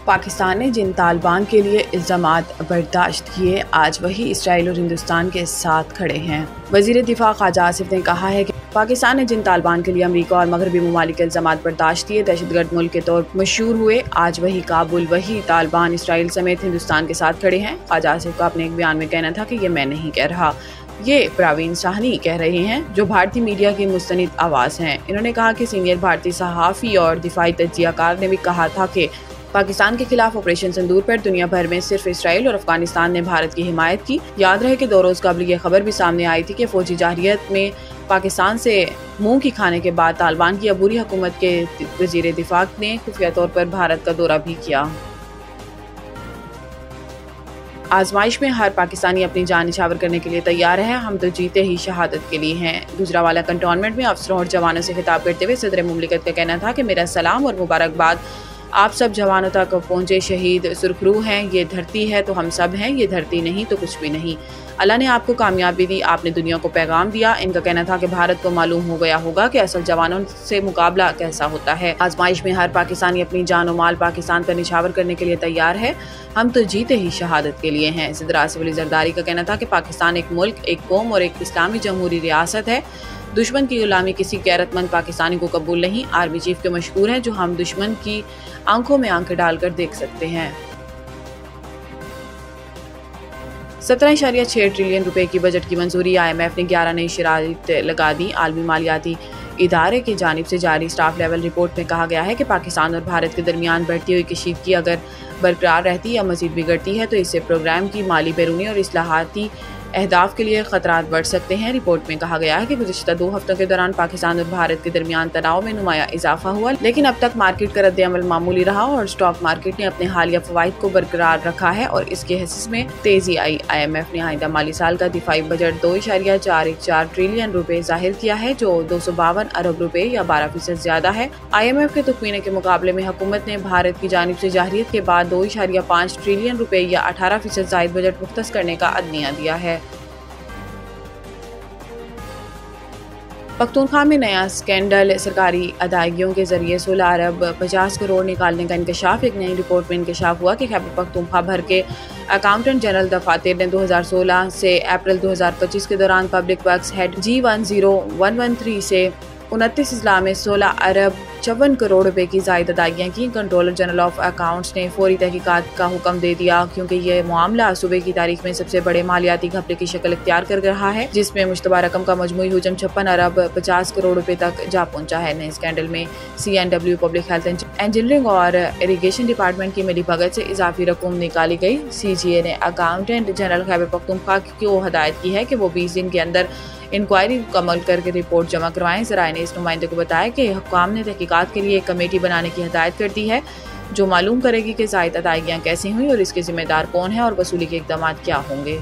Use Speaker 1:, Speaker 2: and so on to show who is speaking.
Speaker 1: پاکستان نے جن طالبان کے لیے الزامات برداشت کیے، آج وہی اسرائیل اور ہندوستان کے ساتھ کھڑے ہیں۔ وزیر دفاع خواجہ آصف نے کہا ہے کہ پاکستان نے جن طالبان کے لیے امریکہ اور مغربی ممالک کے الزامات برداشت کیے، دہشت گرد ملک کے طور مشہور ہوئے، آج وہی کابل، وہی طالبان اسرائیل سمیت ہندوستان کے ساتھ کھڑے ہیں۔ خواجہ آصف کا اپنے ایک بیان میں کہنا تھا کہ یہ میں نہیں کہہ رہا، یہ پراوین ساہنی کہہ رہے ہیں، جو بھارتی میڈیا کی مستند آواز ہیں۔ انہوں نے کہا کہ سینئر بھارتی صحافی اور دفاعی تجزیہ کار نے بھی کہا تھا کہ پاکستان کے خلاف آپریشن سندور پر دنیا بھر میں صرف اسرائیل اور افغانستان نے بھارت کی حمایت کی۔ یاد رہے کہ 2 روز قبل یہ خبر بھی سامنے آئی تھی کہ فوجی جارحیت میں پاکستان سے منہ کی کھانے کے بعد طالبان کی عبوری حکومت کے وزیر دفاع نے خفیہ طور پر بھارت کا دورہ بھی کیا۔ آزمائش میں ہر پاکستانی اپنی جان نچھاور کرنے کے لیے تیار ہے، ہم تو جیتے ہی شہادت کے لیے ہیں۔ گجرانوالہ کنٹونمنٹ میں افسروں اور جوانوں سے خطاب کرتے ہوئے صدر مملکت کا کہنا تھا کہ میرا سلام اور مبارکباد آپ سب جوانوں تک پہنچے، شہید سرخرو ہیں، یہ دھرتی ہے تو ہم سب ہیں، یہ دھرتی نہیں تو کچھ بھی نہیں۔ اللہ نے آپ کو کامیابی دی، آپ نے دنیا کو پیغام دیا۔ ان کا کہنا تھا کہ بھارت کو معلوم ہو گیا ہوگا کہ اصل جوانوں سے مقابلہ کیسا ہوتا ہے۔ آزمائش میں ہر پاکستانی اپنی جان و مال پاکستان پر نچھاور کرنے کے لیے تیار ہے، ہم تو جیتے ہی شہادت کے لیے ہیں۔ صدر آصف علی زرداری کا کہنا تھا کہ پاکستان ایک ملک، ایک قوم اور ایک اسلامی جمہوری ریاست ہے۔ دشمن کی غلامی کسی غیرت مند پاکستانی کو قبول نہیں۔ آرمی چیف کے مشکور ہیں جو ہم دشمن کی آنکھوں میں آنکھ ڈال کر دیکھ سکتے ہیں۔ 17.6 ٹریلین روپے کی بجٹ کی منظوری، IMF نے 11 نئی شرائط لگا دی۔ عالمی مالیاتی ادارے کی جانب سے جاری اسٹاف لیول رپورٹ میں کہا گیا ہے کہ پاکستان اور بھارت کے درمیان بڑھتی ہوئی کشیدگی اگر برقرار رہتی یا مزید بگڑتی ہے تو اس سے پروگرام کی مالی، بیرونی اور اصلاحاتی اہداف کے لیے خطرات بڑھ سکتے ہیں۔ رپورٹ میں کہا گیا ہے کہ گزشتہ 2 ہفتوں کے دوران پاکستان اور بھارت کے درمیان تناؤ میں نمایاں اضافہ ہوا، لیکن اب تک مارکیٹ کا رد عمل معمولی رہا اور اسٹاک مارکیٹ نے اپنے حالیہ فوائد کو برقرار رکھا ہے اور اس کے حصص میں تیزی آئی۔ IMF نے آئندہ مالی سال کا دفاعی بجٹ 2.414 ٹریلین روپے ظاہر کیا ہے، جو 252 ارب روپے یا 12% زیادہ ہے۔ IMF کے تخمینے کے مقابلے میں حکومت نے بھارت کی جانب سے جارحیت کے بعد 2.5 ٹریلین روپے یا 18% زائد بجٹ مختص کرنے کا عدلیہ دیا ہے۔ پختونخوا میں نیا اسکینڈل، سرکاری ادائیگیوں کے ذریعے 16 ارب 50 کروڑ نکالنے کا انکشاف۔ ایک نئی رپورٹ میں انکشاف ہوا کہ خیبر پختونخوا بھر کے اکاؤنٹنٹ جنرل دفاتر نے 2016 سے اپریل 2025 کے دوران پبلک ورکس ہیڈ G10113 سے 29 اضلاع میں 16 ارب 54 کروڑ روپے کی زائد ادائیگیاں کی۔ کنٹرولر جنرل آف اکاؤنٹس نے فوری تحقیقات کا حکم دے دیا کیونکہ یہ معاملہ صوبے کی تاریخ میں سب سے بڑے مالیاتی گھپلے کی شکل اختیار کر رہا ہے، جس میں مشتبہ رقم کا مجموعی حجم 56 ارب 50 کروڑ روپے تک جا پہنچا ہے۔ نئے اسکینڈل میں CNW پبلک ہیلتھ انجینئرنگ اور اریگیشن ڈپارٹمنٹ کی ملی بھگت سے اضافی رقم نکالی گئی۔ CGA نے اکاؤنٹنٹ جنرل خیبر پختونخوا کو ہدایت کی ہے کہ وہ 20 دن کے اندر انکوائری مکمل کر کے رپورٹ جمع کروائیں۔ ذرائع نے اس نمائندے کو بتایا کہ حکام نے تحقیقات کے لیے ایک کمیٹی بنانے کی ہدایت کر دی ہے جو معلوم کرے گی کہ زائد ادائیگیاں کیسے ہوئیں اور اس کے ذمہ دار کون ہیں اور وصولی کے اقدامات کیا ہوں گے۔